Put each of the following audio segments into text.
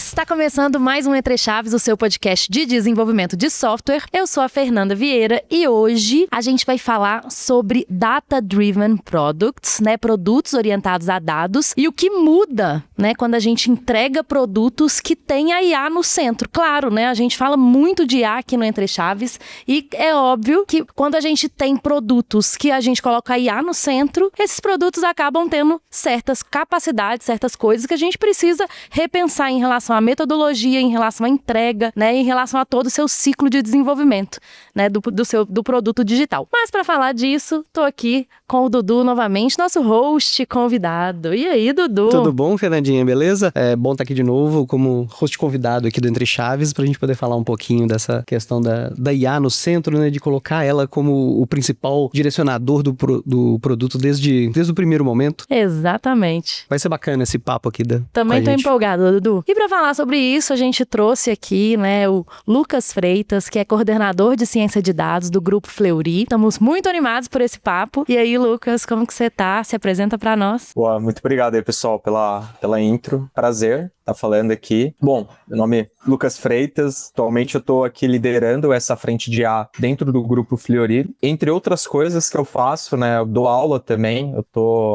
Está começando mais um Entre Chaves, o seu podcast de desenvolvimento de software. Eu sou a Fernanda Vieira e hoje a gente vai falar sobre Data Driven Products, né? Produtos orientados a dados e o que muda, né? Quando a gente entrega produtos que têm a IA no centro. Claro, né? A gente fala muito de IA aqui no Entre Chaves e é óbvio que quando a gente tem produtos que a gente coloca a IA no centro, esses produtos acabam tendo certas capacidades, certas coisas que a gente precisa repensar em relação à metodologia, em relação à entrega, né, em relação a todo o seu ciclo de desenvolvimento, né, do produto digital. Mas para falar disso, tô aqui com o Dudu novamente, nosso host convidado. E aí, Dudu? Tudo bom, Fernandinha? Beleza? É bom estar aqui de novo como host convidado aqui do Entre Chaves pra gente poder falar um pouquinho dessa questão da IA no centro, né, de colocar ela como o principal direcionador do produto desde o primeiro momento. Exatamente. Vai ser bacana esse papo aqui Também tô empolgada, Dudu. E para falar sobre isso, a gente trouxe aqui, né, o Lucas Freitas, que é coordenador de ciência de dados do Grupo Fleury. Estamos muito animados por esse papo. E aí, Lucas, como que você tá? Se apresenta para nós. Boa, muito obrigado aí, pessoal, pela intro. Prazer estar falando aqui. Bom, meu nome é Lucas Freitas. Atualmente eu tô aqui liderando essa frente de IA dentro do Grupo Fleury. Entre outras coisas que eu faço, né, eu dou aula também.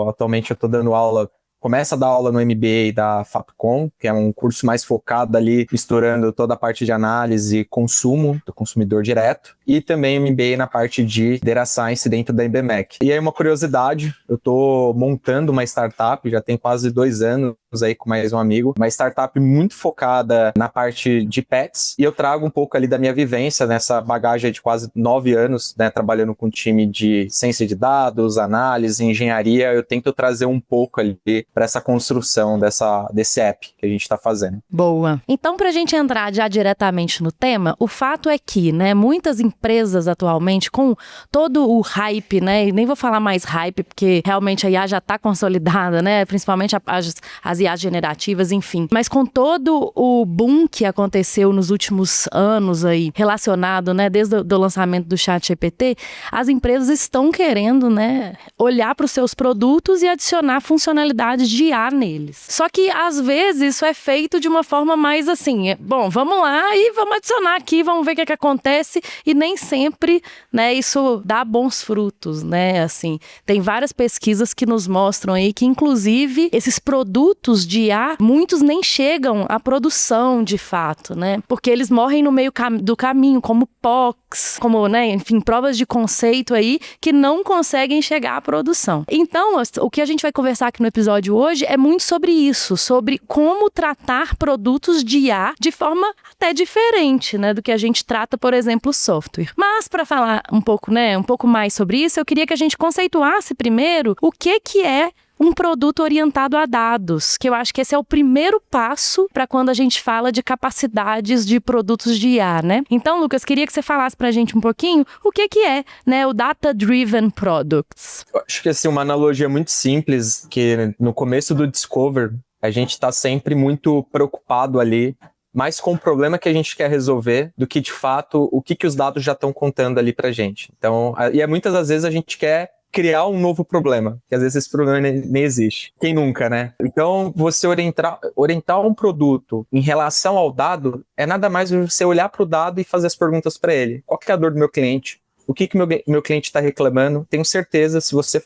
Atualmente eu tô dando aula. Começa a dar aula no MBA da Fapcom, que é um curso mais focado ali, misturando toda a parte de análise e consumo do consumidor direto, e também MBA na parte de Data Science dentro da IBMEC. E aí uma curiosidade, eu estou montando uma startup, já tem quase 2 anos aí com mais um amigo, uma startup muito focada na parte de pets, e eu trago um pouco ali da minha vivência nessa bagagem de quase 9 anos, né, trabalhando com um time de ciência de dados, análise, engenharia. Eu tento trazer um pouco ali para essa construção desse app que a gente está fazendo. Boa. Então, para a gente entrar já diretamente no tema, o fato é que, né, muitas empresas atualmente, com todo o hype, né, e nem vou falar mais hype, porque realmente a IA já está consolidada, né, principalmente as IAs generativas, enfim. Mas com todo o boom que aconteceu nos últimos anos aí, relacionado, né, desde o lançamento do ChatGPT, as empresas estão querendo, né, olhar para os seus produtos e adicionar funcionalidades de IA neles. Só que, às vezes, isso é feito de uma forma mais assim, bom, vamos lá e vamos adicionar aqui, vamos ver o que acontece, e nem sempre, né, isso dá bons frutos, né, assim. Tem várias pesquisas que nos mostram aí que, inclusive, esses produtos de IA, muitos nem chegam à produção, de fato, né, porque eles morrem no meio do caminho, como POCs, como, né, enfim, provas de conceito aí, que não conseguem chegar à produção. Então, o que a gente vai conversar aqui no episódio hoje é muito sobre isso, sobre como tratar produtos de IA de forma até diferente, né, do que a gente trata, por exemplo, o software. Mas para falar um pouco mais sobre isso, eu queria que a gente conceituasse primeiro o que é um produto orientado a dados, que eu acho que esse é o primeiro passo para quando a gente fala de capacidades de produtos de IA, né? Então, Lucas, queria que você falasse para a gente um pouquinho o que é, né, o Data Driven Products. Eu acho que assim, uma analogia muito simples, que no começo do Discover, a gente está sempre muito preocupado ali, mais com o problema que a gente quer resolver do que, de fato, o que os dados já estão contando ali para a gente. Então, muitas das vezes a gente quer criar um novo problema, que às vezes esse problema nem existe. Quem nunca, né? Então, você orientar um produto em relação ao dado é nada mais do que você olhar para o dado e fazer as perguntas para ele. Qual que é a dor do meu cliente? O que meu cliente está reclamando? Tenho certeza, se você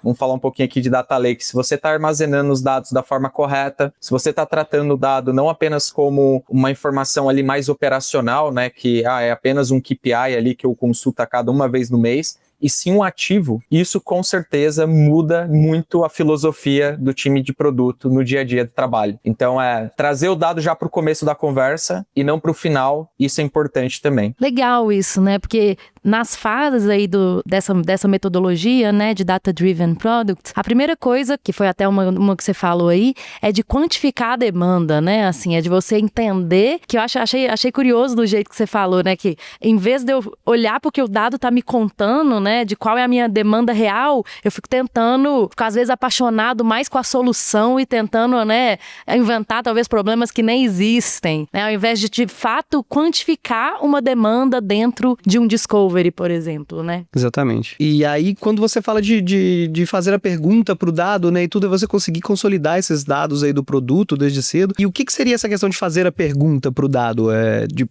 vamos falar um pouquinho aqui de Data Lake, se você está armazenando os dados da forma correta, se você está tratando o dado não apenas como uma informação ali mais operacional, né, que é apenas um KPI ali que eu consulto a cada uma vez no mês, e sim um ativo, isso com certeza muda muito a filosofia do time de produto no dia a dia do trabalho. Então, trazer o dado já para o começo da conversa e não para o final, isso é importante também. Legal isso, né? Porque nas fases aí dessa metodologia, né, de Data Driven Products, a primeira coisa, que foi até uma que você falou aí, é de quantificar a demanda, né? Assim, é de você entender, que eu achei curioso do jeito que você falou, né? Que em vez de eu olhar porque o dado tá me contando, né, de qual é a minha demanda real, eu fico tentando, às vezes, apaixonado mais com a solução e tentando, né, inventar talvez problemas que nem existem, né? Ao invés de fato, quantificar uma demanda dentro de um discovery, discovery, por exemplo, né? Exatamente. E aí, quando você fala de fazer a pergunta pro dado, né, e tudo, é você conseguir consolidar esses dados aí do produto desde cedo. E o que seria essa questão de fazer a pergunta pro dado,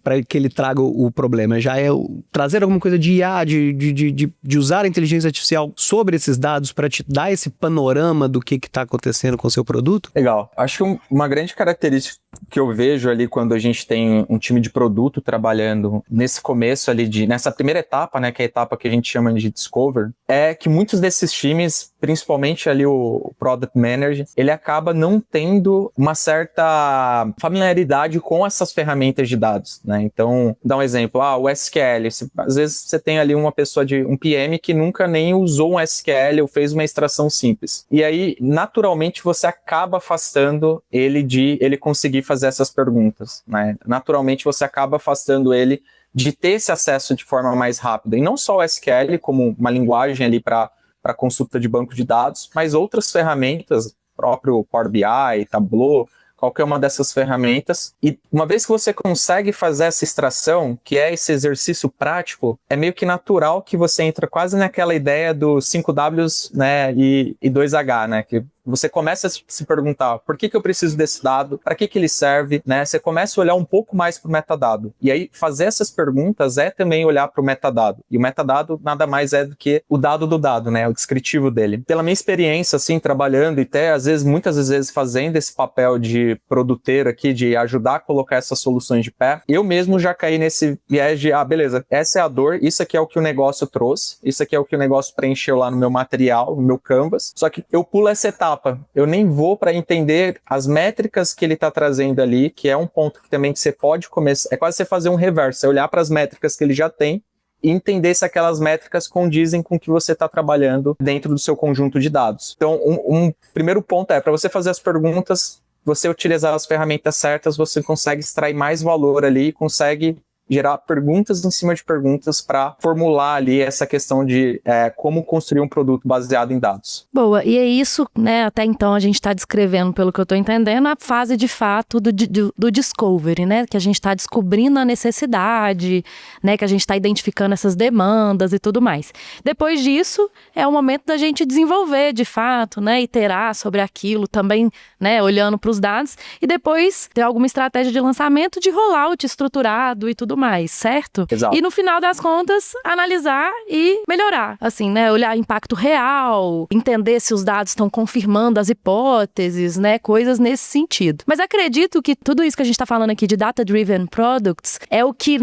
para que ele traga o problema? Já é trazer alguma coisa de IA, de usar a inteligência artificial sobre esses dados para te dar esse panorama do que tá acontecendo com o seu produto? Legal. Acho que uma grande característica que eu vejo ali quando a gente tem um time de produto trabalhando nesse começo ali, nessa primeira etapa, né, que é a etapa que a gente chama de discover, é que muitos desses times, principalmente ali o Product Manager, ele acaba não tendo uma certa familiaridade com essas ferramentas de dados, né? Então, dá um exemplo, o SQL, às vezes você tem ali uma pessoa um PM que nunca nem usou um SQL ou fez uma extração simples. E aí, naturalmente, você acaba afastando ele de ele conseguir fazer essas perguntas, né? Naturalmente, você acaba afastando ele de ter esse acesso de forma mais rápida. E não só o SQL como uma linguagem ali para consulta de banco de dados, mas outras ferramentas, próprio Power BI, Tableau, qualquer uma dessas ferramentas. E uma vez que você consegue fazer essa extração, que é esse exercício prático, é meio que natural que você entra quase naquela ideia dos 5Ws, né, e 2H, né, que você começa a se perguntar por que eu preciso desse dado, para que ele serve, né? Você começa a olhar um pouco mais para o metadado. E aí, fazer essas perguntas é também olhar para o metadado. E o metadado nada mais é do que o dado do dado, né? O descritivo dele. Pela minha experiência, assim, trabalhando e até, muitas vezes, fazendo esse papel de produteiro aqui, de ajudar a colocar essas soluções de pé, eu mesmo já caí nesse viés de, beleza, essa é a dor, isso aqui é o que o negócio trouxe, isso aqui é o que o negócio preencheu lá no meu material, no meu canvas, só que eu pulo essa etapa. Eu nem vou para entender as métricas que ele está trazendo ali, que é um ponto que também que você pode começar, é quase você fazer um reverso, é olhar para as métricas que ele já tem e entender se aquelas métricas condizem com o que você está trabalhando dentro do seu conjunto de dados. Então, um primeiro ponto para você fazer as perguntas, você utilizar as ferramentas certas, você consegue extrair mais valor ali, consegue gerar perguntas em cima de perguntas para formular ali essa questão de como construir um produto baseado em dados. Boa, e é isso, né, até então a gente está descrevendo, pelo que eu estou entendendo, a fase de fato do discovery, né, que a gente está descobrindo a necessidade, né, que a gente está identificando essas demandas e tudo mais. Depois disso, é o momento da gente desenvolver de fato, né, iterar sobre aquilo também, né, olhando para os dados, e depois ter alguma estratégia de lançamento de rollout estruturado e tudo mais, certo? Exato. E no final das contas, analisar e melhorar, assim, né? Olhar impacto real, entender se os dados estão confirmando as hipóteses, né? Coisas nesse sentido. Mas acredito que tudo isso que a gente está falando aqui de Data-Driven Products é o que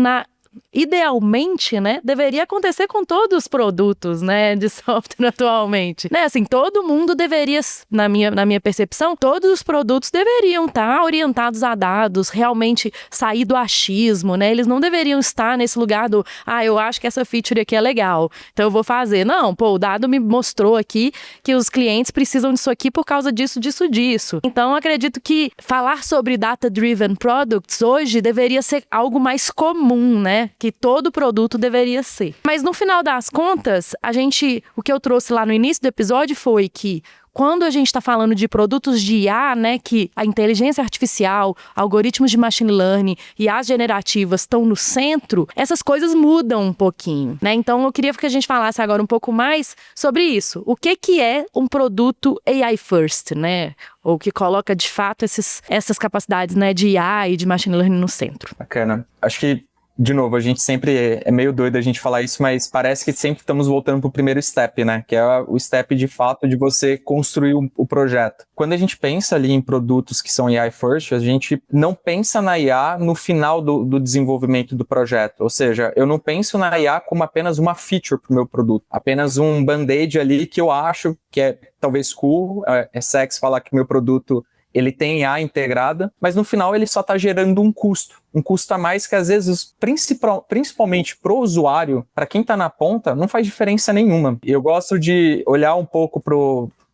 idealmente, né, deveria acontecer com todos os produtos, né, de software atualmente. Né, assim, todo mundo deveria, na minha percepção, todos os produtos deveriam estar orientados a dados, realmente sair do achismo, né, eles não deveriam estar nesse lugar do, eu acho que essa feature aqui é legal, então eu vou fazer. Não, o dado me mostrou aqui que os clientes precisam disso aqui por causa disso. Então, acredito que falar sobre Data-Driven Products hoje deveria ser algo mais comum, né, que todo produto deveria ser. Mas no final das contas, o que eu trouxe lá no início do episódio foi que quando a gente está falando de produtos de IA, né, que a inteligência artificial, algoritmos de machine learning e as generativas estão no centro, essas coisas mudam um pouquinho, né? Então, eu queria que a gente falasse agora um pouco mais sobre isso. O que é um produto AI first, né? Ou que coloca, de fato, essas capacidades, né, de IA e de machine learning no centro. Bacana. Acho que de novo, a gente sempre é meio doido a gente falar isso, mas parece que sempre estamos voltando pro primeiro step, né? Que é o step de fato de você construir o projeto. Quando a gente pensa ali em produtos que são AI first, a gente não pensa na IA no final do desenvolvimento do projeto. Ou seja, eu não penso na IA como apenas uma feature pro meu produto. Apenas um band-aid ali que eu acho que é talvez cool, é sexy falar que meu produto ele tem IA integrada, mas no final ele só está gerando um custo a mais que às vezes, principalmente pro usuário, para quem está na ponta, não faz diferença nenhuma. Eu gosto de olhar um pouco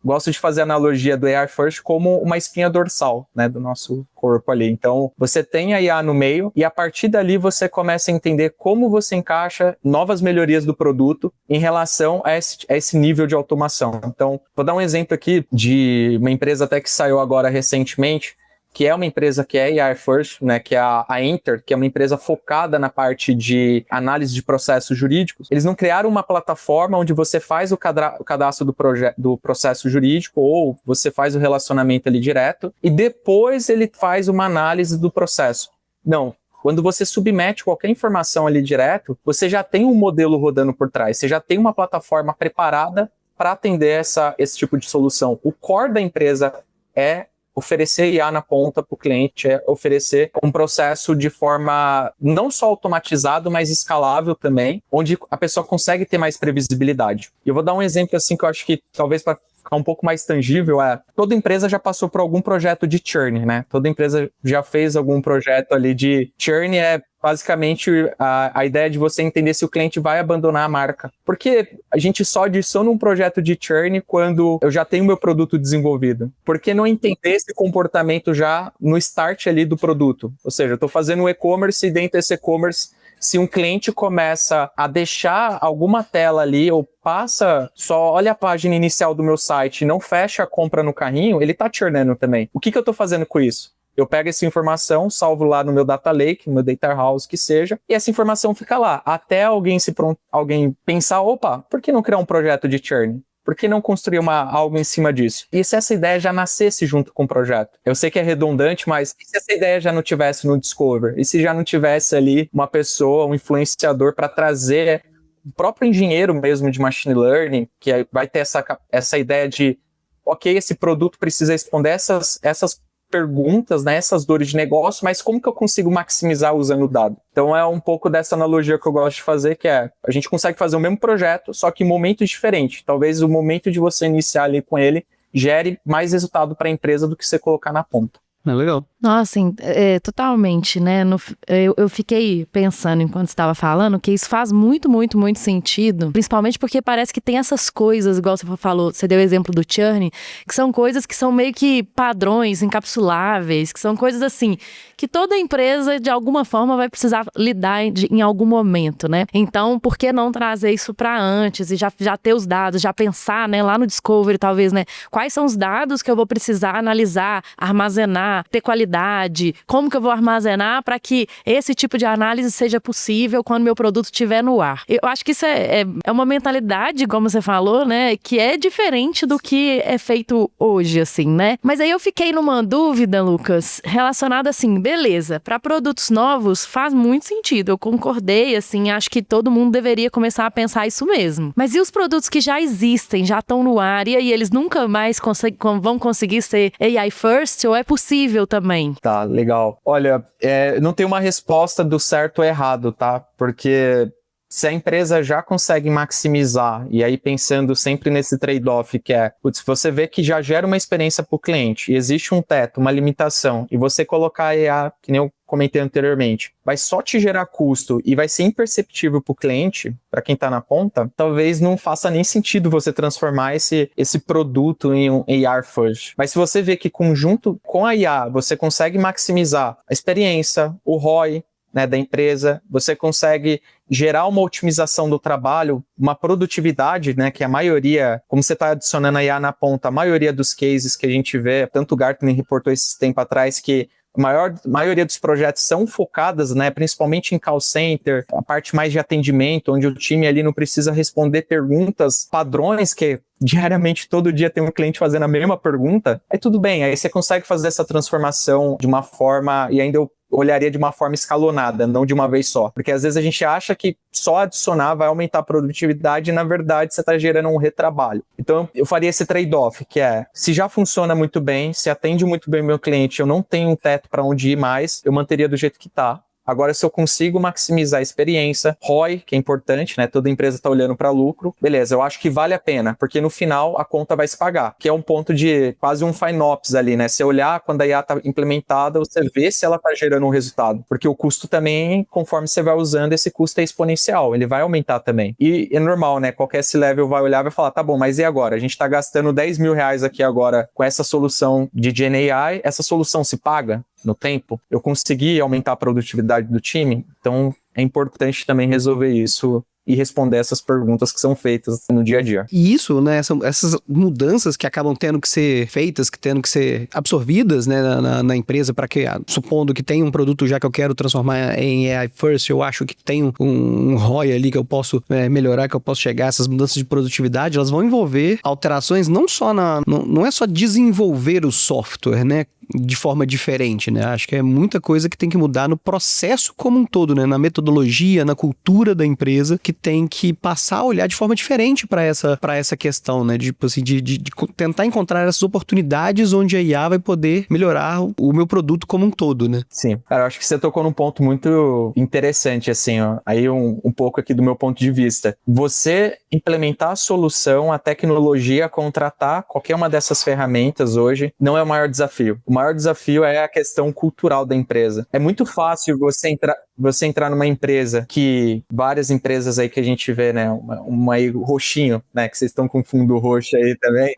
gosto de fazer a analogia do AI First como uma espinha dorsal, né, do nosso corpo ali. Então, você tem a IA no meio e a partir dali você começa a entender como você encaixa novas melhorias do produto em relação a esse nível de automação. Então, vou dar um exemplo aqui de uma empresa até que saiu agora recentemente, que é uma empresa que é AI First, né, que é a Enter, que é uma empresa focada na parte de análise de processos jurídicos, eles não criaram uma plataforma onde você faz o cadastro do processo jurídico ou você faz o relacionamento ali direto e depois ele faz uma análise do processo. Não. Quando você submete qualquer informação ali direto, você já tem um modelo rodando por trás, você já tem uma plataforma preparada para atender esse tipo de solução. O core da empresa é oferecer IA na ponta para o cliente, é oferecer um processo de forma não só automatizado, mas escalável também, onde a pessoa consegue ter mais previsibilidade. E eu vou dar um exemplo assim que eu acho que talvez para ficar um pouco mais tangível, toda empresa já passou por algum projeto de churn, né? Toda empresa já fez algum projeto ali de churn, basicamente a ideia de você entender se o cliente vai abandonar a marca. Porque a gente só adiciona um projeto de churn quando eu já tenho meu produto desenvolvido. Por que não entender esse comportamento já no start ali do produto? Ou seja, eu estou fazendo um e-commerce e dentro desse e-commerce, se um cliente começa a deixar alguma tela ali ou só olha a página inicial do meu site e não fecha a compra no carrinho, ele está churnando também. O que eu estou fazendo com isso? Eu pego essa informação, salvo lá no meu data lake, no meu data house, que seja, e essa informação fica lá, até alguém pensar, opa, por que não criar um projeto de churn? Por que não construir algo em cima disso? E se essa ideia já nascesse junto com o projeto? Eu sei que é redundante, mas e se essa ideia já não tivesse no Discover? E se já não tivesse ali uma pessoa, um influenciador para trazer o próprio engenheiro mesmo de machine learning, que vai ter essa ideia de, ok, esse produto precisa responder essas perguntas, né, essas dores de negócio, mas como que eu consigo maximizar usando o dado? Então é um pouco dessa analogia que eu gosto de fazer, que a gente consegue fazer o mesmo projeto, só que em momentos diferentes. Talvez o momento de você iniciar ali com ele gere mais resultado para a empresa do que você colocar na ponta. É legal. Nossa, totalmente, né? Eu fiquei pensando enquanto estava falando que isso faz muito, muito, muito sentido, principalmente porque parece que tem essas coisas, igual você falou, você deu o exemplo do churn, que são coisas que são meio que padrões encapsuláveis, que são coisas assim, que toda empresa de alguma forma vai precisar lidar em algum momento, né? Então, por que não trazer isso para antes e já ter os dados, já pensar, né, lá no Discovery, talvez, né? Quais são os dados que eu vou precisar analisar, armazenar, ter qualidade, como que eu vou armazenar para que esse tipo de análise seja possível quando meu produto estiver no ar. Eu acho que isso é uma mentalidade, como você falou, né, que é diferente do que é feito hoje, assim, né? Mas aí eu fiquei numa dúvida, Lucas, relacionada assim, beleza, para produtos novos faz muito sentido, eu concordei, assim, acho que todo mundo deveria começar a pensar isso mesmo. Mas e os produtos que já existem, já estão no ar, e aí eles nunca mais vão conseguir ser AI first, ou é possível também? Tá, legal. Olha, não tem uma resposta do certo ou errado, tá? Porque se a empresa já consegue maximizar, e aí pensando sempre nesse trade-off que se você vê que já gera uma experiência para o cliente, e existe um teto, uma limitação, e você colocar a EA, que nem eu comentei anteriormente, vai só te gerar custo e vai ser imperceptível para o cliente, para quem está na ponta, talvez não faça nem sentido você transformar esse produto em um AR first. Mas se você vê que conjunto com a IA, você consegue maximizar a experiência, o ROI, né, da empresa, você consegue gerar uma otimização do trabalho, uma produtividade, né, que a maioria, como você está adicionando a IA na ponta, a maioria dos cases que a gente vê, tanto o Gartner reportou esse tempo atrás que a maioria dos projetos são focadas, né, principalmente em call center, a parte mais de atendimento, onde o time ali não precisa responder perguntas padrões que diariamente, todo dia tem um cliente fazendo a mesma pergunta, aí tudo bem, aí você consegue fazer essa transformação de uma forma, e ainda eu olharia de uma forma escalonada, não de uma vez só. Porque às vezes a gente acha que só adicionar vai aumentar a produtividade e na verdade você está gerando um retrabalho. Então eu faria esse trade-off, que se já funciona muito bem, se atende muito bem o meu cliente, eu não tenho um teto para onde ir mais, eu manteria do jeito que está. Agora, se eu consigo maximizar a experiência, ROI, que é importante, né? Toda empresa está olhando para lucro. Beleza, eu acho que vale a pena, porque no final a conta vai se pagar, que é um ponto de quase um FinOps ali, né? Você olhar quando a IA está implementada, você vê se ela está gerando um resultado. Porque o custo também, conforme você vai usando, esse custo é exponencial, ele vai aumentar também. E é normal, né? Qualquer C-Level vai olhar e vai falar, tá bom, mas e agora? A gente está gastando 10 mil reais aqui agora com essa solução de GenAI, essa solução se paga no tempo? Eu consegui aumentar a produtividade do time? Então é importante também resolver isso e responder essas perguntas que são feitas no dia a dia. E isso, né, essas mudanças que acabam tendo que ser feitas, que tendo que ser absorvidas, né, na empresa, para que, supondo que tem um produto já que eu quero transformar em AI First, eu acho que tem um ROI ali que eu posso melhorar, que eu posso chegar, essas mudanças de produtividade, elas vão envolver alterações não só não é só desenvolver o software, né, de forma diferente, né? Acho que é muita coisa que tem que mudar no processo como um todo, né? Na metodologia, na cultura da empresa, que tem que passar a olhar de forma diferente para essa questão, né? De tentar encontrar essas oportunidades onde a IA vai poder melhorar o meu produto como um todo, né? Sim. Cara, eu acho que você tocou num ponto muito interessante, assim, ó. Aí um pouco aqui do meu ponto de vista. Você implementar a solução, a tecnologia, contratar qualquer uma dessas ferramentas hoje, não é o maior desafio. O maior desafio é a questão cultural da empresa. É muito fácil você entrar numa empresa que, várias empresas aí que a gente vê, né, uma aí roxinho, né, que vocês estão com fundo roxo aí também,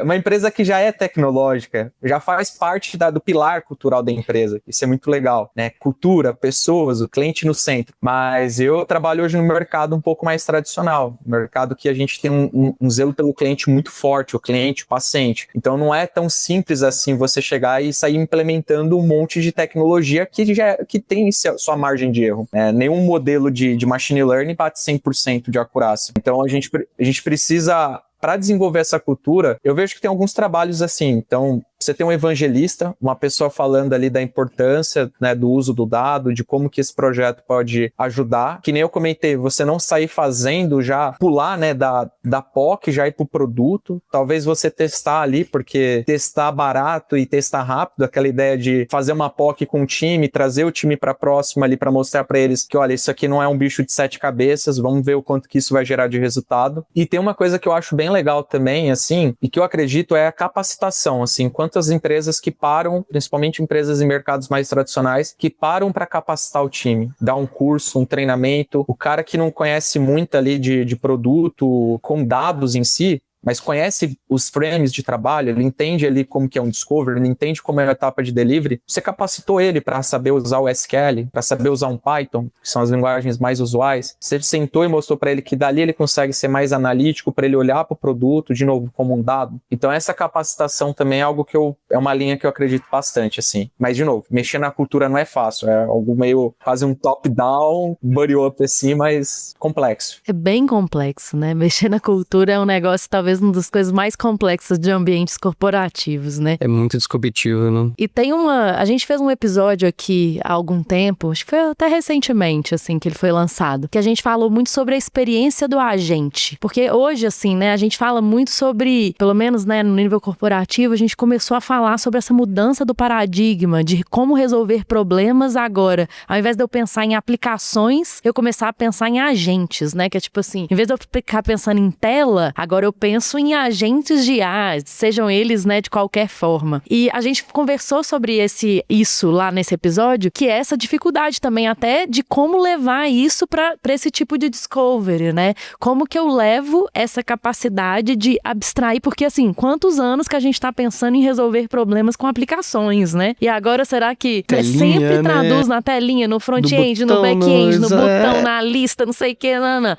uma empresa que já é tecnológica, já faz parte do pilar cultural da empresa. Isso é muito legal, né? Cultura, pessoas, o cliente no centro. Mas eu trabalho hoje no mercado um pouco mais tradicional, mercado que a gente tem um zelo pelo cliente muito forte, o cliente, o paciente. Então não é tão simples assim você chegar e sair implementando um monte de tecnologia que tem sua margem de erro. Nenhum modelo de machine learning bate 100% de acurácia. Então a gente precisa, para desenvolver essa cultura, eu vejo que tem alguns trabalhos assim. Então, você tem um evangelista, uma pessoa falando ali da importância, né, do uso do dado, de como que esse projeto pode ajudar. Que nem eu comentei, você não sair fazendo, já pular, né, da POC, já ir pro produto. Talvez você testar ali, porque testar barato e testar rápido, aquela ideia de fazer uma POC com o time, trazer o time para próxima ali para mostrar para eles que, olha, isso aqui não é um bicho de 7 cabeças, vamos ver o quanto que isso vai gerar de resultado. E tem uma coisa que eu acho bem legal também, assim, e que eu acredito é a capacitação, assim, quantas empresas que param, principalmente empresas em mercados mais tradicionais, que param para capacitar o time, dar um curso, um treinamento, o cara que não conhece muito ali de produto com dados em si, mas conhece os frames de trabalho, ele entende ali como que é um discovery, ele entende como é a etapa de delivery, você capacitou ele para saber usar o SQL, para saber usar um Python, que são as linguagens mais usuais, você sentou e mostrou para ele que dali ele consegue ser mais analítico, para ele olhar para o produto, de novo, como um dado. Então essa capacitação também é algo que é uma linha que eu acredito bastante, assim. Mas, de novo, mexer na cultura não é fácil, é algo meio, quase um top-down, body-up assim, mas complexo. É bem complexo, né? Mexer na cultura é um negócio, talvez, uma das coisas mais complexas de ambientes corporativos, né? É muito disruptivo, não? E tem a gente fez um episódio aqui há algum tempo, acho que foi até recentemente, assim, que ele foi lançado, que a gente falou muito sobre a experiência do agente. Porque hoje, assim, né, a gente fala muito sobre, pelo menos, né, no nível corporativo, a gente começou a falar sobre essa mudança do paradigma, de como resolver problemas agora. Ao invés de eu pensar em aplicações, eu começar a pensar em agentes, né? Que é tipo assim, em vez de eu ficar pensando em tela, agora eu penso em agentes de IA, sejam eles, né, de qualquer forma. E a gente conversou sobre isso lá nesse episódio, que é essa dificuldade também até de como levar isso para esse tipo de discovery, né? Como que eu levo essa capacidade de abstrair, porque assim, quantos anos que a gente tá pensando em resolver problemas com aplicações, né? E agora será que telinha, sempre traduz, né? Na telinha, no front-end, botão, no back-end, no botão, é. na lista, não sei o que,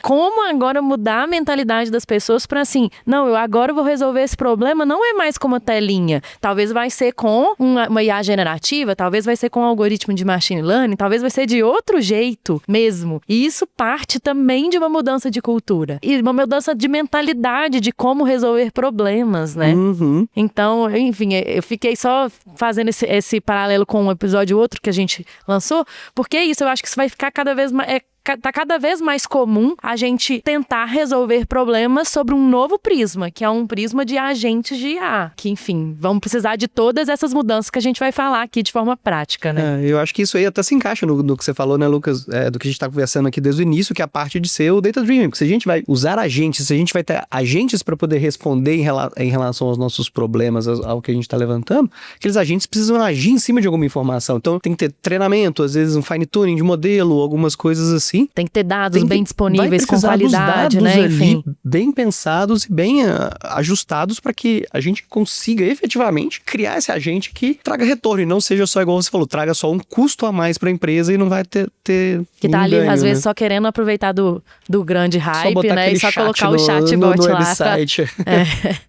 Como agora mudar a mentalidade das pessoas para assim, não, eu agora vou resolver esse problema, não é mais com uma telinha. Talvez vai ser com uma IA generativa, talvez vai ser com um algoritmo de machine learning, talvez vai ser de outro jeito mesmo. E isso parte também de uma mudança de cultura. E uma mudança de mentalidade de como resolver problemas, né? Uhum. Então, enfim, eu fiquei só fazendo esse paralelo com um episódio outro que a gente lançou, porque é isso, eu acho que isso vai ficar cada vez mais... Tá cada vez mais comum a gente tentar resolver problemas sobre um novo prisma, que é um prisma de agentes de IA, que, enfim, vamos precisar de todas essas mudanças que a gente vai falar aqui de forma prática, né? Eu acho que isso aí até se encaixa no que você falou, né, Lucas, do que a gente tá conversando aqui desde o início, que é a parte de ser o Data Driven, porque se a gente vai usar agentes, se a gente vai ter agentes para poder responder em relação aos nossos problemas, ao que a gente tá levantando, aqueles agentes precisam agir em cima de alguma informação, então tem que ter treinamento, às vezes um fine-tuning de modelo, algumas coisas assim, existir. Tem que ter dados bem Vai disponíveis, com precisar dos qualidade, dados né? ali Enfim. bem pensados e bem ajustados para que a gente consiga efetivamente criar esse agente que traga retorno e não seja só, igual você falou, traga só um custo a mais para a empresa e não vai ter que tá um ali, ganho, às né? vezes, só querendo aproveitar do grande Só hype, botar né? aquele E só chat colocar o no chatbot lá. website.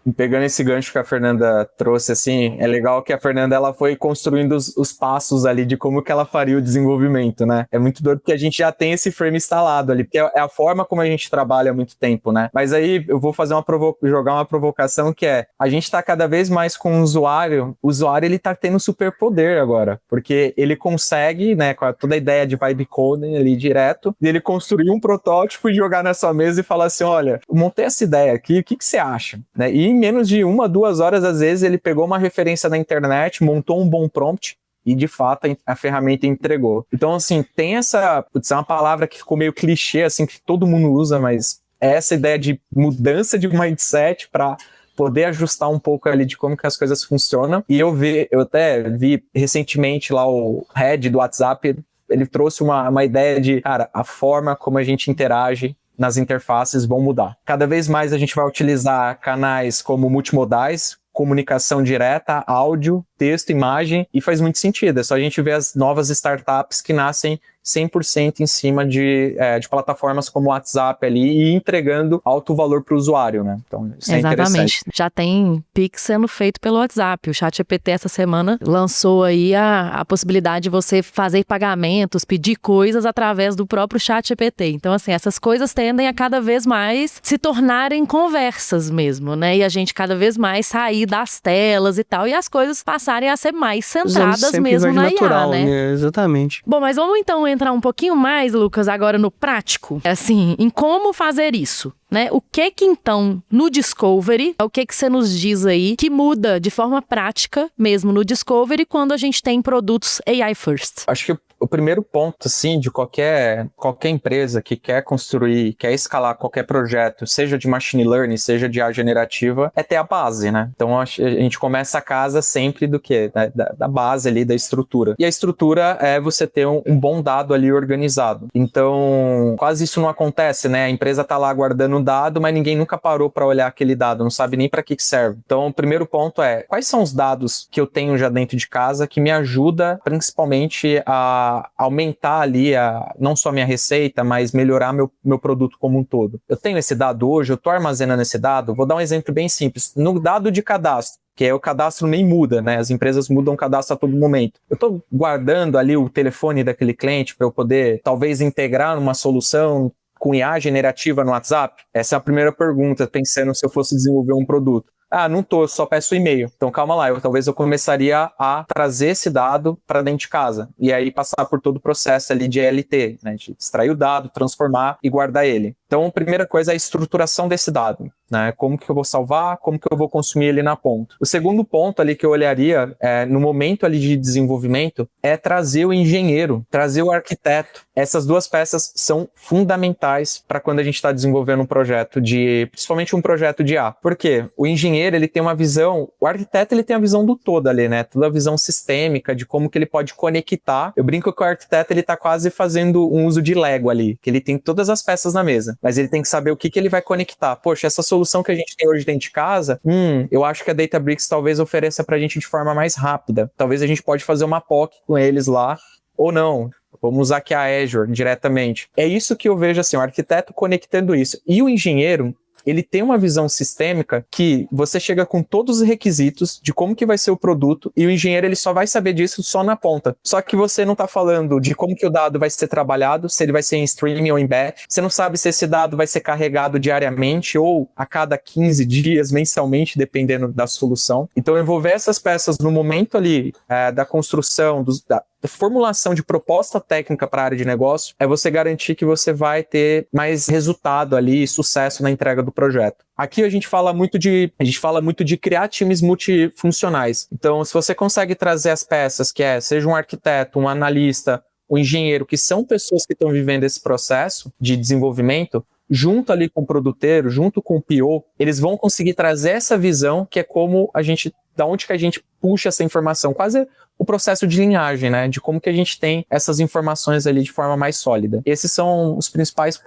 E pegando esse gancho que a Fernanda trouxe, assim, é legal que a Fernanda, ela foi construindo os passos ali de como que ela faria o desenvolvimento, né? É muito doido porque a gente já tem esse frame instalado ali, porque é a forma como a gente trabalha há muito tempo, né? Mas aí eu vou fazer jogar uma provocação que é, a gente tá cada vez mais com o usuário ele tá tendo superpoder agora, porque ele consegue, né, com toda a ideia de vibe coding ali direto, ele construir um protótipo e jogar na sua mesa e falar assim, olha, eu montei essa ideia aqui, o que você acha? Né? E em menos de 1-2 horas, às vezes, ele pegou uma referência na internet, montou um bom prompt, e de fato a ferramenta entregou. Então, assim, tem essa, é uma palavra que ficou meio clichê, assim, que todo mundo usa, mas é essa ideia de mudança de mindset para poder ajustar um pouco ali de como que as coisas funcionam. E eu até vi recentemente lá o head do WhatsApp, ele trouxe uma ideia de, cara, a forma como a gente interage nas interfaces vão mudar. Cada vez mais a gente vai utilizar canais como multimodais, comunicação direta, áudio, texto, imagem, e faz muito sentido. É só a gente ver as novas startups que nascem 100% em cima de plataformas como o WhatsApp ali e entregando alto valor para o usuário, né? Então, isso é Exatamente. interessante. Já tem Pix sendo feito pelo WhatsApp. O ChatGPT essa semana lançou aí a possibilidade de você fazer pagamentos, pedir coisas através do próprio ChatGPT. Então, assim, essas coisas tendem a cada vez mais se tornarem conversas mesmo, né? E a gente cada vez mais sair das telas e tal, e as coisas passarem a ser mais centradas mesmo na natural, IA, né? Exatamente. Bom, mas vamos então entrar um pouquinho mais, Lucas, agora no prático, assim, em como fazer isso, né? O que então, no Discovery, o que você nos diz aí que muda de forma prática mesmo no Discovery quando a gente tem produtos AI First? Acho que o primeiro ponto, assim, de qualquer empresa que quer construir, quer escalar qualquer projeto, seja de machine learning, seja de IA generativa, é ter a base, né? Então, a gente começa a casa sempre do quê? Da base ali, da estrutura. E a estrutura é você ter um bom dado ali organizado. Então, quase isso não acontece, né? A empresa tá lá guardando um dado, mas ninguém nunca parou para olhar aquele dado, não sabe nem para que serve. Então, o primeiro ponto é, quais são os dados que eu tenho já dentro de casa que me ajuda, principalmente, a aumentar ali não só a minha receita, mas melhorar meu produto como um todo. Eu tenho esse dado hoje, eu estou armazenando esse dado, vou dar um exemplo bem simples. No dado de cadastro, que é o cadastro nem muda, né? As empresas mudam o cadastro a todo momento. Eu estou guardando ali o telefone daquele cliente para eu poder, talvez, integrar numa solução com IA generativa no WhatsApp? Essa é a primeira pergunta, pensando se eu fosse desenvolver um produto. Ah, não tô, só peço e-mail. Então calma lá, talvez eu começaria a trazer esse dado para dentro de casa e aí passar por todo o processo ali de ELT, né, de extrair o dado, transformar e guardar ele. Então a primeira coisa é a estruturação desse dado, né? Como que eu vou salvar, como que eu vou consumir ele na ponta. O segundo ponto ali que eu olharia no momento ali de desenvolvimento é trazer o engenheiro, trazer o arquiteto. Essas duas peças são fundamentais para quando a gente está desenvolvendo um projeto principalmente um projeto de IA. Por quê? O engenheiro, ele tem uma visão, o arquiteto, ele tem a visão do todo ali, né? Toda a visão sistêmica de como que ele pode conectar. Eu brinco que o arquiteto, ele tá quase fazendo um uso de Lego ali, que ele tem todas as peças na mesa, mas ele tem que saber o que ele vai conectar. Poxa, essa solução que a gente tem hoje dentro de casa, eu acho que a Databricks talvez ofereça pra gente de forma mais rápida. Talvez a gente pode fazer uma POC com eles lá, ou não. Vamos usar aqui a Azure diretamente. É isso que eu vejo assim, o arquiteto conectando isso. E o engenheiro, ele tem uma visão sistêmica que você chega com todos os requisitos de como que vai ser o produto e o engenheiro ele só vai saber disso só na ponta. Só que você não está falando de como que o dado vai ser trabalhado, se ele vai ser em streaming ou em batch. Você não sabe se esse dado vai ser carregado diariamente ou a cada 15 dias, mensalmente, dependendo da solução. Então, envolver essas peças no momento ali da construção, da formulação de proposta técnica para a área de negócio é você garantir que você vai ter mais resultado ali, sucesso na entrega do projeto. Aqui a gente fala muito de criar times multifuncionais. Então, se você consegue trazer as peças, seja um arquiteto, um analista, um engenheiro, que são pessoas que estão vivendo esse processo de desenvolvimento, junto ali com o produteiro, junto com o PO, eles vão conseguir trazer essa visão que é como a gente da onde que a gente puxa essa informação, quase o processo de linhagem, né? De como que a gente tem essas informações ali de forma mais sólida. Esses são os principais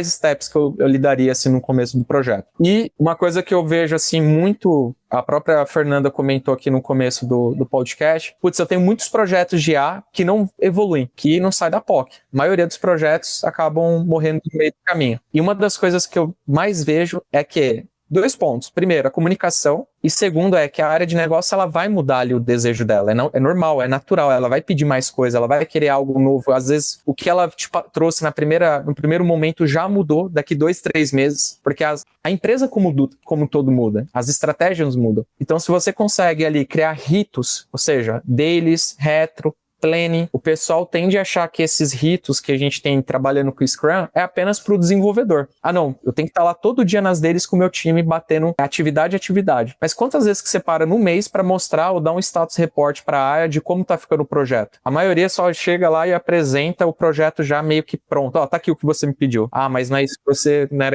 steps que eu lidaria, assim, no começo do projeto. E uma coisa que eu vejo, assim, muito... A própria Fernanda comentou aqui no começo do podcast. Putz, eu tenho muitos projetos de IA que não evoluem, que não saem da POC. A maioria dos projetos acabam morrendo no meio do caminho. E uma das coisas que eu mais vejo é que 2 pontos. Primeiro, a comunicação. E segundo é que a área de negócio ela vai mudar ali o desejo dela. É normal, é natural. Ela vai pedir mais coisa, ela vai querer algo novo. Às vezes, o que ela trouxe no primeiro momento já mudou daqui 2, 3 meses. Porque a empresa como todo muda. As estratégias mudam. Então, se você consegue ali criar ritos, ou seja, dailies, retro, planning, o pessoal tende a achar que esses ritos que a gente tem trabalhando com o Scrum é apenas para o desenvolvedor. Ah, não, eu tenho que estar lá todo dia nas deles com o meu time batendo atividade a atividade. Mas quantas vezes que você para no mês para mostrar ou dar um status report para a área de como tá ficando o projeto? A maioria só chega lá e apresenta o projeto já meio que pronto. Ó, tá aqui o que você me pediu. Ah, mas não era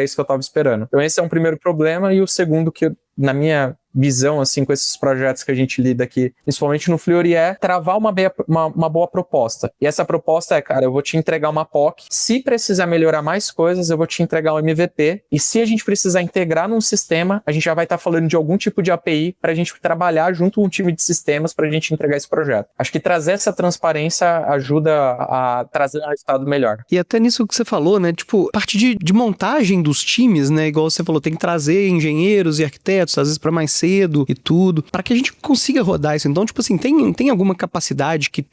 isso que eu estava esperando. Então esse é um primeiro problema, e o segundo que na minha visão, assim, com esses projetos que a gente lida aqui, principalmente no Fleury, é travar uma boa proposta. E essa proposta é, cara, eu vou te entregar uma POC, se precisar melhorar mais coisas, eu vou te entregar um MVP, e se a gente precisar integrar num sistema, a gente já vai estar falando de algum tipo de API para a gente trabalhar junto com um time de sistemas para a gente entregar esse projeto. Acho que trazer essa transparência ajuda a trazer um resultado melhor. E até nisso que você falou, né, tipo, parte de montagem dos times, né, igual você falou, tem que trazer engenheiros e arquitetos, às vezes para mais cedo e tudo, para que a gente consiga rodar isso. Então, tipo assim, tem alguma capacidade que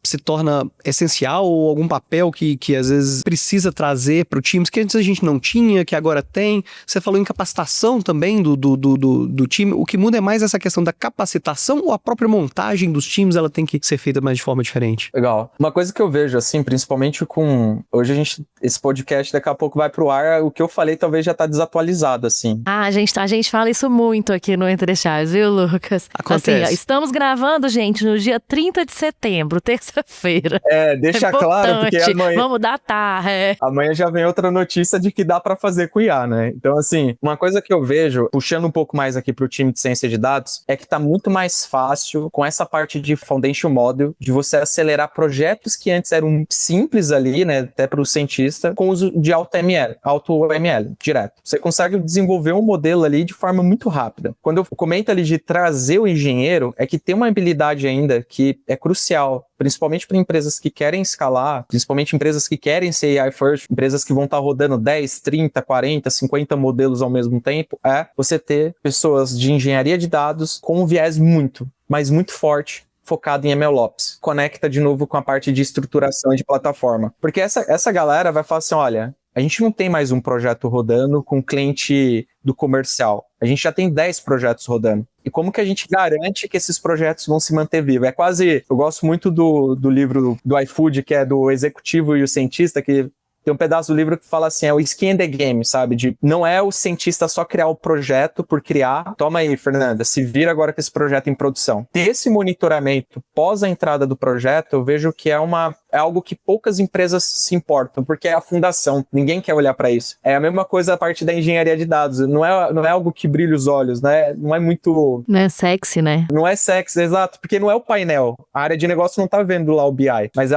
se torna essencial, ou algum papel que às vezes precisa trazer para o time, que antes a gente não tinha, que agora tem. Você falou em capacitação também do time. O que muda é mais essa questão da capacitação, ou a própria montagem dos times, ela tem que ser feita mais de forma diferente? Legal. Uma coisa que eu vejo, assim, principalmente hoje esse podcast daqui a pouco vai pro ar, o que eu falei talvez já tá desatualizado, assim. Ah, a gente fala isso muito aqui no Entre Chaves, viu, Lucas? Acontece. Assim, ó, estamos gravando, gente, no dia 30 de setembro, terça-feira. Deixa claro, porque amanhã... Vamos datar, Amanhã já vem outra notícia de que dá pra fazer com IA, né? Então, assim, uma coisa que eu vejo, puxando um pouco mais aqui pro time de ciência de dados, é que tá muito mais fácil, com essa parte de Foundation Model, de você acelerar projetos que antes eram simples ali, né, até pro cientista, com uso de AutoML, direto. Você consegue desenvolver um modelo ali de forma muito rápida. Quando eu comento ali de trazer o engenheiro, é que tem uma habilidade ainda que é crucial, principalmente para empresas que querem escalar, principalmente empresas que querem ser AI first, empresas que vão estar rodando 10, 30, 40, 50 modelos ao mesmo tempo, é você ter pessoas de engenharia de dados com um viés muito, mas muito forte, focado em MLOps. Conecta de novo com a parte de estruturação de plataforma. Porque essa galera vai falar assim, olha, a gente não tem mais um projeto rodando com cliente do comercial. A gente já tem 10 projetos rodando. E como que a gente garante que esses projetos vão se manter vivos? É quase... Eu gosto muito do livro do iFood, que é do executivo e o cientista, que tem um pedaço do livro que fala assim, é o skin in the game, sabe? Não é o cientista só criar o projeto por criar. Toma aí, Fernanda, se vira agora com esse projeto em produção. Ter esse monitoramento pós a entrada do projeto, eu vejo que é algo que poucas empresas se importam, porque é a fundação. Ninguém quer olhar para isso. É a mesma coisa a parte da engenharia de dados. Não é algo que brilha os olhos, né? Não é muito... Não é sexy, né? Não é sexy, exato, porque não é o painel. A área de negócio não tá vendo lá o BI. Mas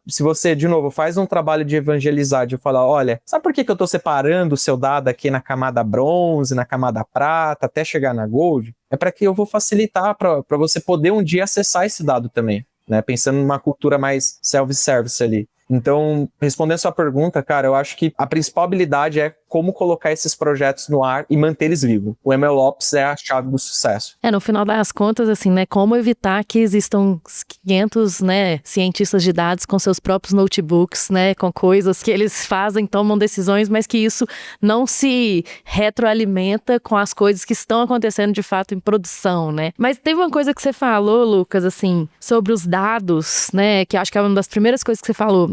se você, de novo, faz um trabalho de evangelizar, de falar, olha, sabe por que eu tô separando o seu dado aqui na camada bronze, na camada prata, até chegar na gold? É para que eu vou facilitar para você poder um dia acessar esse dado também, né? Pensando numa cultura mais self-service ali. Então, respondendo a sua pergunta, cara, eu acho que a principal habilidade é como colocar esses projetos no ar e manter eles vivos. O MLOps é a chave do sucesso. No final das contas, assim, né, como evitar que existam 500, né, cientistas de dados com seus próprios notebooks, né, com coisas que eles fazem, tomam decisões, mas que isso não se retroalimenta com as coisas que estão acontecendo de fato em produção, né. Mas teve uma coisa que você falou, Lucas, assim, sobre os dados, né, que acho que é uma das primeiras coisas que você falou,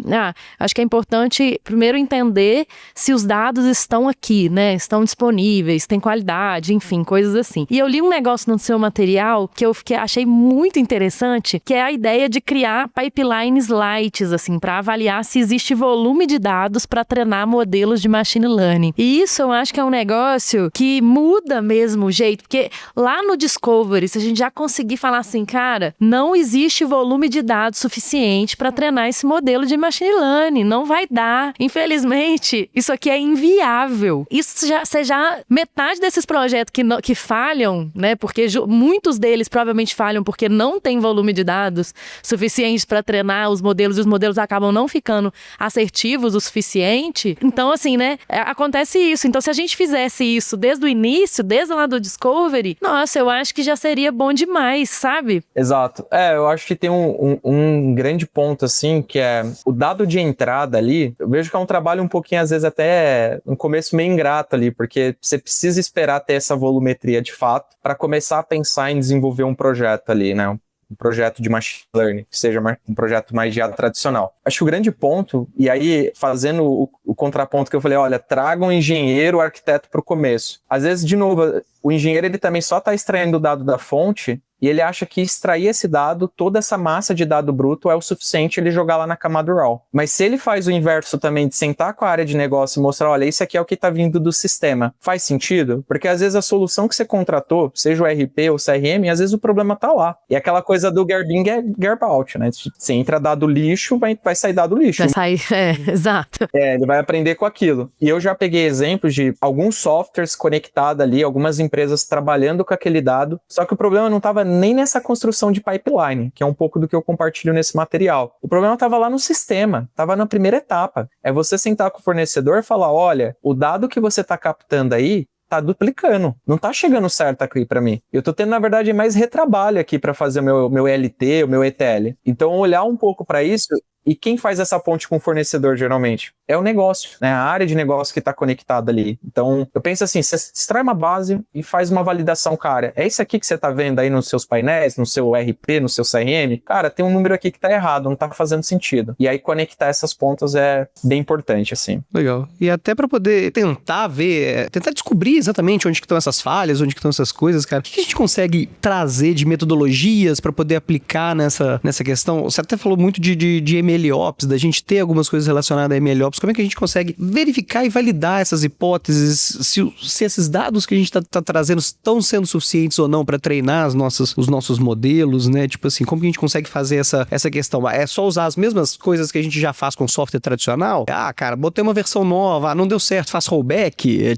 acho que é importante primeiro entender se os dados estão aqui, né? Estão disponíveis, tem qualidade, enfim, coisas assim. E eu li um negócio no seu material que eu achei muito interessante, que é a ideia de criar pipelines light, assim, para avaliar se existe volume de dados para treinar modelos de machine learning. E isso eu acho que é um negócio que muda mesmo o jeito, porque lá no Discovery, se a gente já conseguir falar assim, cara, não existe volume de dados suficiente para treinar esse modelo de machine learning, não vai dar. Infelizmente, isso aqui é inviável. Isso já metade desses projetos que falham, né, porque muitos deles provavelmente falham porque não tem volume de dados suficiente para treinar os modelos e os modelos acabam não ficando assertivos o suficiente. Então, assim, né, acontece isso. Então, se a gente fizesse isso desde o início, desde lá do Discovery, nossa, eu acho que já seria bom demais, sabe? Exato. Eu acho que tem um grande ponto, assim, que é o dado de entrada ali, eu vejo que é um trabalho um pouquinho, às vezes, até no começo meio ingrato ali, porque você precisa esperar ter essa volumetria de fato para começar a pensar em desenvolver um projeto ali, né? Um projeto de machine learning, que seja um projeto mais de tradicional. Acho que o grande ponto, e aí fazendo o contraponto que eu falei, olha, traga um engenheiro, um arquiteto para o começo. Às vezes, de novo, o engenheiro ele também só está extraindo o dado da fonte e ele acha que extrair esse dado, toda essa massa de dado bruto é o suficiente ele jogar lá na camada raw. Mas se ele faz o inverso também, de sentar com a área de negócio e mostrar, olha, isso aqui é o que está vindo do sistema, faz sentido? Porque às vezes a solução que você contratou, seja o RP ou o CRM, às vezes o problema está lá. E aquela coisa do Garbin é Garb out, né? Se entra dado lixo, vai sair dado lixo. Vai sair, exato. Ele vai aprender com aquilo. E eu já peguei exemplos de alguns softwares conectados ali, algumas empresas trabalhando com aquele dado, só que o problema não estava nem nessa construção de pipeline, que é um pouco do que eu compartilho nesse material. O problema estava lá no sistema, estava na primeira etapa. É você sentar com o fornecedor e falar, olha, o dado que você está captando aí tá duplicando, não tá chegando certo aqui para mim. Eu tô tendo, na verdade, mais retrabalho aqui para fazer o meu LT, o meu ETL. Então, olhar um pouco para isso. E quem faz essa ponte com o fornecedor, geralmente? É o negócio, né? A área de negócio que está conectada ali. Então, eu penso assim, você extrai uma base e faz uma validação, cara. É isso aqui que você está vendo aí nos seus painéis, no seu RP, no seu CRM? Cara, tem um número aqui que está errado, não está fazendo sentido. E aí, conectar essas pontas é bem importante, assim. Legal. E até para poder tentar ver, tentar descobrir exatamente onde que estão essas falhas, onde que estão essas coisas, cara. O que a gente consegue trazer de metodologias para poder aplicar nessa questão? Você até falou muito de MLOps, da gente ter algumas coisas relacionadas a MLOps. Como é que a gente consegue verificar e validar essas hipóteses, se esses dados que a gente tá trazendo estão sendo suficientes ou não para treinar os nossos modelos, né? Tipo assim, como que a gente consegue fazer essa questão? É só usar as mesmas coisas que a gente já faz com software tradicional? Cara, botei uma versão nova, não deu certo, faz rollback?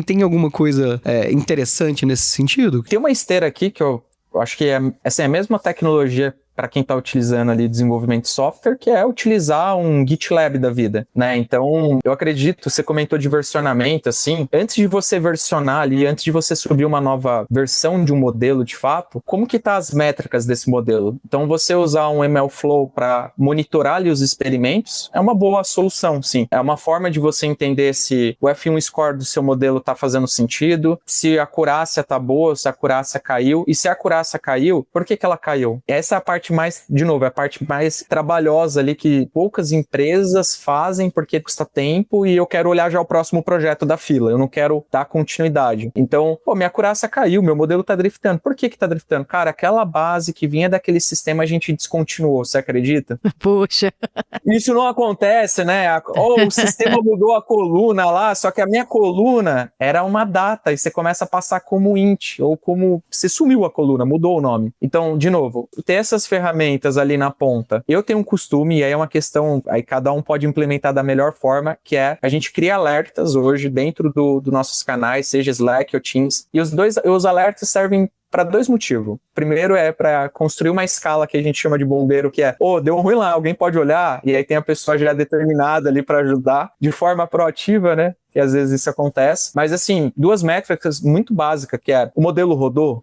Tem alguma coisa interessante nesse sentido? Tem uma esteira aqui que eu acho que essa é a mesma tecnologia para quem está utilizando ali desenvolvimento de software, que é utilizar um GitLab da vida, né? Então, eu acredito, você comentou de versionamento, assim, antes de você versionar ali, antes de você subir uma nova versão de um modelo de fato, como que tá as métricas desse modelo? Então, você usar um MLflow para monitorar ali os experimentos é uma boa solução, sim. É uma forma de você entender se o F1 score do seu modelo tá fazendo sentido, se a acurácia tá boa, se a acurácia caiu, e se a acurácia caiu, por que ela caiu? Essa é a parte mais, de novo, é a parte mais trabalhosa ali que poucas empresas fazem porque custa tempo e eu quero olhar já o próximo projeto da fila, eu não quero dar continuidade. Então, minha acurácia caiu, meu modelo tá driftando. Por que tá driftando? Cara, aquela base que vinha daquele sistema a gente descontinuou, você acredita? Poxa. Isso não acontece, né? O sistema mudou a coluna lá, só que a minha coluna era uma data e você começa a passar como int, ou como você sumiu a coluna, mudou o nome. Então, de novo, ter essas ferramentas ali na ponta. Eu tenho um costume, e aí é uma questão, aí cada um pode implementar da melhor forma, que é a gente cria alertas hoje dentro dos nossos canais, seja Slack ou Teams, e os alertas servem para dois motivos. Primeiro é para construir uma escala que a gente chama de bombeiro, que é, deu ruim lá, alguém pode olhar, e aí tem a pessoa já determinada ali para ajudar, de forma proativa, né? Que às vezes isso acontece. Mas assim, duas métricas muito básicas, que é, o modelo rodou?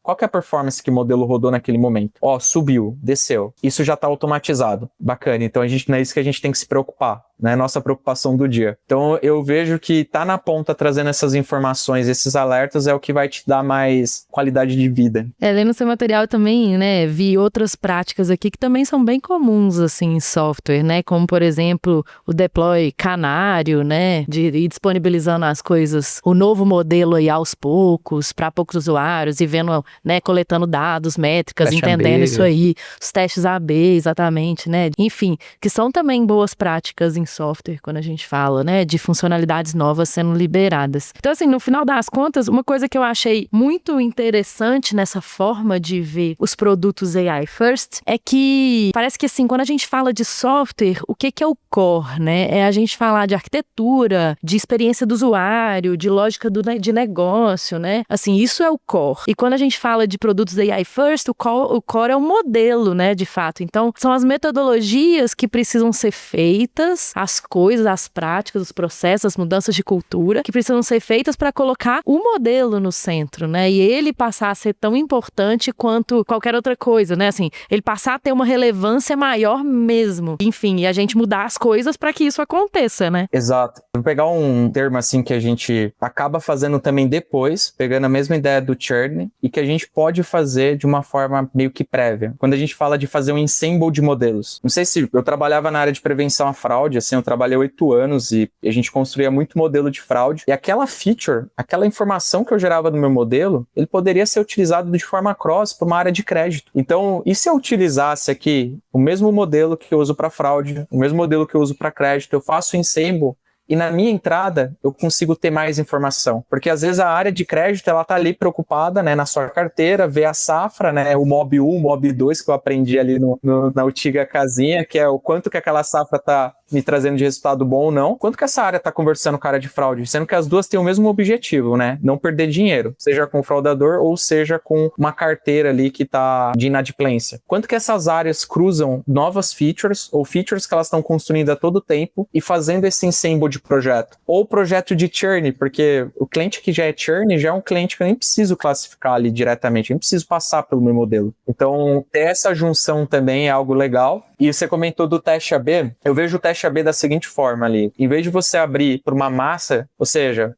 Qual que é a performance que o modelo rodou naquele momento? Subiu, desceu. Isso já está automatizado. Bacana. Então, não é isso que a gente tem que se preocupar. né? Nossa preocupação do dia. Então eu vejo que tá na ponta trazendo essas informações, esses alertas é o que vai te dar mais qualidade de vida. Lendo seu material também, né, vi outras práticas aqui que também são bem comuns, assim, em software, né, como, por exemplo, o deploy canário, né, de ir disponibilizando as coisas, o novo modelo aí aos poucos, para poucos usuários, e vendo, né, coletando dados, métricas, Teste entendendo AB. isso aí, os testes AB, exatamente, né, enfim, que são também boas práticas em software, quando a gente fala, né, de funcionalidades novas sendo liberadas. Então, assim, no final das contas, uma coisa que eu achei muito interessante nessa forma de ver os produtos AI First é que parece que, assim, quando a gente fala de software, o que é o core, né? É a gente falar de arquitetura, de experiência do usuário, de lógica de negócio, né? Assim, isso é o core. E quando a gente fala de produtos AI First, o core é o modelo, né, de fato. Então, são as metodologias que precisam ser feitas, as coisas, as práticas, os processos, as mudanças de cultura que precisam ser feitas para colocar o modelo no centro, né? E ele passar a ser tão importante quanto qualquer outra coisa, né? Assim, ele passar a ter uma relevância maior mesmo. Enfim, e a gente mudar as coisas para que isso aconteça, né? Exato. Vou pegar um termo assim que a gente acaba fazendo também depois, pegando a mesma ideia do churn, e que a gente pode fazer de uma forma meio que prévia. Quando a gente fala de fazer um ensemble de modelos. Não sei se eu trabalhava na área de prevenção à fraude, assim, eu trabalhei 8 anos e a gente construía muito modelo de fraude, e aquela feature, aquela informação que eu gerava no meu modelo, ele poderia ser utilizado de forma cross para uma área de crédito. Então, e se eu utilizasse aqui o mesmo modelo que eu uso para fraude, o mesmo modelo que eu uso para crédito, eu faço o ensemble e na minha entrada eu consigo ter mais informação. Porque às vezes a área de crédito, ela tá ali preocupada, né, na sua carteira, ver a safra, né, o MOB 1, o MOB 2 que eu aprendi ali na antiga casinha, que é o quanto que aquela safra tá me trazendo de resultado bom ou não, quanto que essa área tá conversando com a área de fraude, sendo que as duas têm o mesmo objetivo, né, não perder dinheiro, seja com o fraudador ou seja com uma carteira ali que tá de inadimplência. Quanto que essas áreas cruzam novas features ou features que elas estão construindo a todo tempo e fazendo esse ensemble de projeto. Ou projeto de churn, porque o cliente que já é churn já é um cliente que eu nem preciso classificar ali diretamente, eu nem preciso passar pelo meu modelo. Então, ter essa junção também é algo legal. E você comentou do teste AB, eu vejo o teste AB da seguinte forma ali, em vez de você abrir para uma massa, ou seja,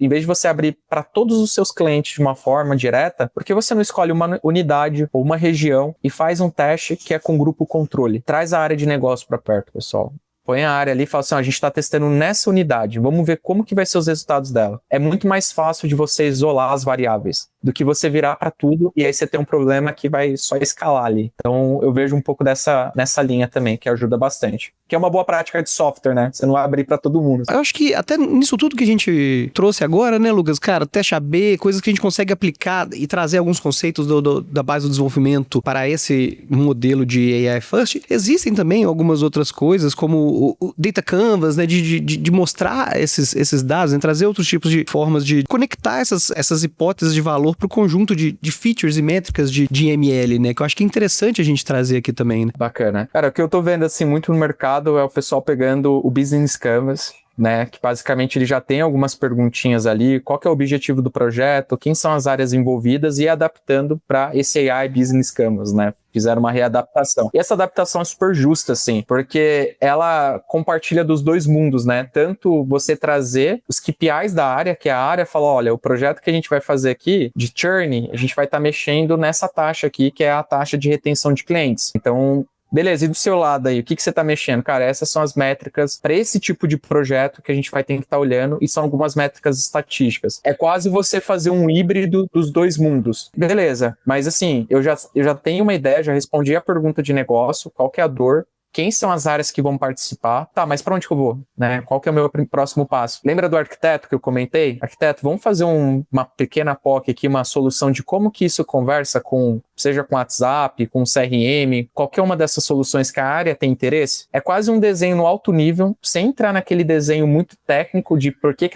em vez de você abrir para todos os seus clientes de uma forma direta, por que você não escolhe uma unidade ou uma região e faz um teste que é com grupo controle? Traz a área de negócio para perto, pessoal. Põe a área ali e fala assim, a gente está testando nessa unidade, vamos ver como que vai ser os resultados dela. É muito mais fácil de você isolar as variáveis do que você virar para tudo e aí você tem um problema que vai só escalar ali. Então eu vejo um pouco nessa linha também, que ajuda bastante. Que é uma boa prática de software, né? Você não vai abrir para todo mundo. Eu acho que até nisso tudo que a gente trouxe agora, né, Lucas? Cara, teste AB, coisas que a gente consegue aplicar e trazer alguns conceitos da base do desenvolvimento para esse modelo de AI First. Existem também algumas outras coisas, como o Data Canvas, né, de mostrar esses dados, né, trazer outros tipos de formas de conectar essas hipóteses de valor para o conjunto de features e métricas de ML, né? Que eu acho que é interessante a gente trazer aqui também, né? Bacana. Cara, o que eu tô vendo assim muito no mercado é o pessoal pegando o Business Canvas, né, que basicamente ele já tem algumas perguntinhas ali, qual que é o objetivo do projeto, quem são as áreas envolvidas e adaptando para esse AI Business Canvas, né? Fizeram uma readaptação. E essa adaptação é super justa, assim, porque ela compartilha dos dois mundos, né? Tanto você trazer os KPIs da área, que a área fala, olha, o projeto que a gente vai fazer aqui, de churn, a gente vai estar mexendo nessa taxa aqui, que é a taxa de retenção de clientes. Então, beleza, e do seu lado aí, o que você está mexendo? Cara, essas são as métricas para esse tipo de projeto que a gente vai ter que estar olhando e são algumas métricas estatísticas. É quase você fazer um híbrido dos dois mundos. Beleza, mas assim, eu já tenho uma ideia, já respondi a pergunta de negócio, qual que é a dor, quem são as áreas que vão participar? Tá, mas para onde que eu vou? Né? Qual que é o meu próximo passo? Lembra do arquiteto que eu comentei? Arquiteto, vamos fazer uma pequena POC aqui, uma solução de como que isso conversa com, seja com WhatsApp, com CRM, qualquer uma dessas soluções que a área tem interesse? É quase um desenho no alto nível, sem entrar naquele desenho muito técnico de por que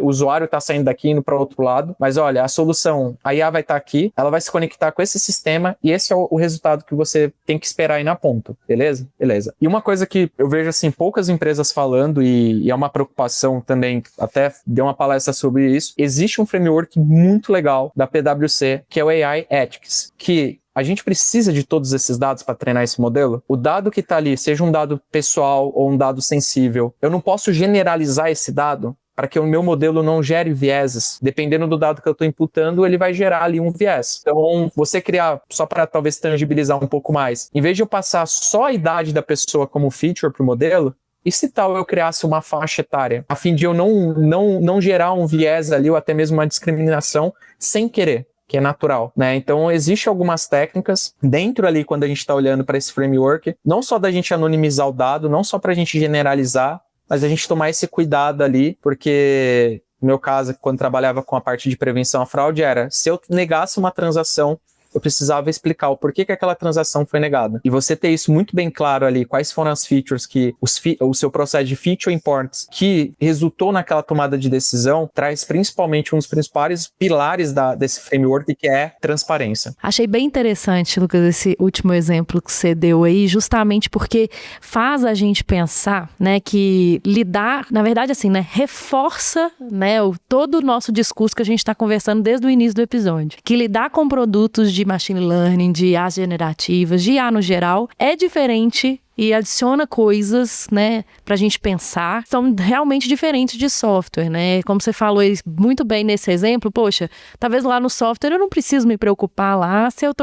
o usuário está saindo daqui e indo para outro lado. Mas olha, a solução, a IA vai estar aqui, ela vai se conectar com esse sistema e esse é o resultado que você tem que esperar aí na ponta. Beleza? Beleza. E uma coisa que eu vejo, assim, poucas empresas falando, e é uma preocupação também, até dei uma palestra sobre isso, existe um framework muito legal da PwC, que é o AI Ethics, que A gente precisa de todos esses dados para treinar esse modelo? O dado que está ali, seja um dado pessoal ou um dado sensível, eu não posso generalizar esse dado para que o meu modelo não gere vieses. Dependendo do dado que eu estou imputando, ele vai gerar ali um viés. Então, você criar, só para talvez tangibilizar um pouco mais, em vez de eu passar só a idade da pessoa como feature para o modelo, e se tal eu criasse uma faixa etária, a fim de eu não gerar um viés ali ou até mesmo uma discriminação sem querer, que é natural, né? Então, existem algumas técnicas dentro ali, quando a gente está olhando para esse framework, não só da gente anonimizar o dado, não só para a gente generalizar, mas a gente tomar esse cuidado ali, porque no meu caso, quando trabalhava com a parte de prevenção à fraude, era, se eu negasse uma transação, eu precisava explicar o porquê que aquela transação foi negada. E você ter isso muito bem claro ali, quais foram as features que o seu processo de feature importance que resultou naquela tomada de decisão, traz principalmente um dos principais pilares desse framework, que é transparência. Achei bem interessante, Lucas, esse último exemplo que você deu aí, justamente porque faz a gente pensar, né, que lidar, na verdade, assim, né, reforça, né, todo o nosso discurso que a gente está conversando desde o início do episódio. Que lidar com produtos de machine learning, de IAs generativas, de IA no geral, é diferente e adiciona coisas, né, pra gente pensar, são realmente diferentes de software, né? Como você falou muito bem nesse exemplo, poxa, talvez lá no software eu não preciso me preocupar lá se eu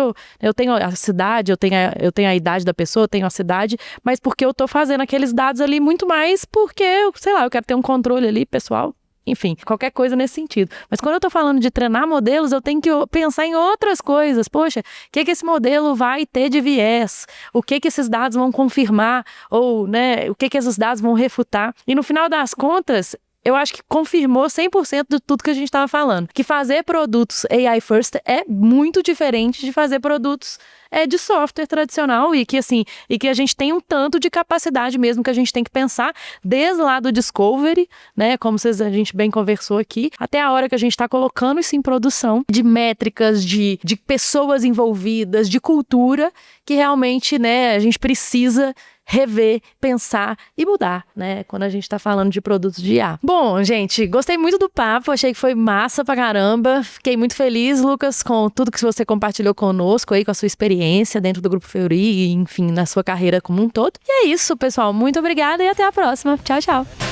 tenho a cidade, eu tenho a idade da pessoa, eu tenho a cidade, mas porque eu tô fazendo aqueles dados ali muito mais porque, sei lá, eu quero ter um controle ali, pessoal. Enfim, qualquer coisa nesse sentido. Mas quando eu tô falando de treinar modelos, eu tenho que pensar em outras coisas. Poxa, o que esse modelo vai ter de viés? O que esses dados vão confirmar? Ou, né, o que esses dados vão refutar? E no final das contas, eu acho que confirmou 100% de tudo que a gente estava falando. Que fazer produtos AI first é muito diferente de fazer produtos de software tradicional e que a gente tem um tanto de capacidade mesmo que a gente tem que pensar desde lá do discovery, né, como a gente bem conversou aqui, até a hora que a gente está colocando isso em produção, de métricas, de pessoas envolvidas, de cultura, que realmente, né, a gente precisa rever, pensar e mudar, né, quando a gente está falando de produtos de IA. Bom, gente, gostei muito do papo, achei que foi massa pra caramba, fiquei muito feliz, Lucas, com tudo que você compartilhou conosco aí, com a sua experiência dentro do Grupo Fleury e, enfim, na sua carreira como um todo. E é isso, pessoal, muito obrigada e até a próxima. Tchau, tchau.